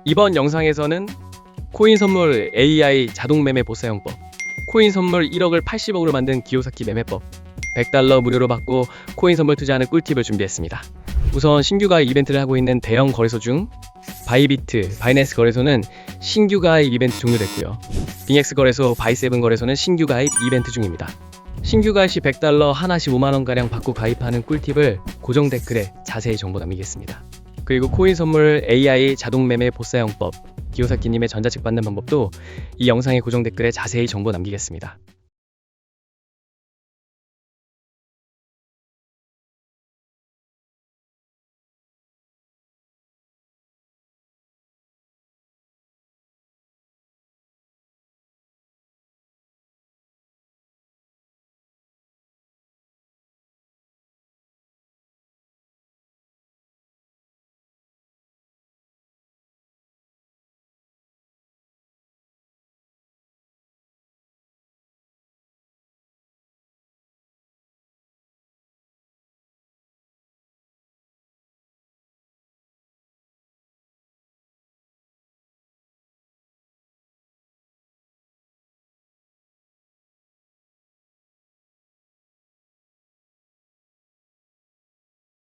이번 영상에서는 코인 선물 AI 자동 매매 보사용법, 코인 선물 1억을 80억으로 만든 기요사키 매매법, 100달러 무료로 받고 코인 선물 투자하는 꿀팁을 준비했습니다. 우선 신규 가입 이벤트를 하고 있는 대형 거래소 중 바이비트, 바이낸스 거래소는 신규 가입 이벤트 종료됐고요. 빙엑스 거래소, 바이세븐 거래소는 신규 가입 이벤트 중입니다. 신규 가입 시 100달러 하나씩 5만원가량 받고 가입하는 꿀팁을 고정 댓글에 자세히 정보 남기겠습니다. 그리고 코인 선물 AI 자동 매매 보사용법, 기요사키님의 전자책 받는 방법도 이 영상의 고정 댓글에 자세히 정보 남기겠습니다.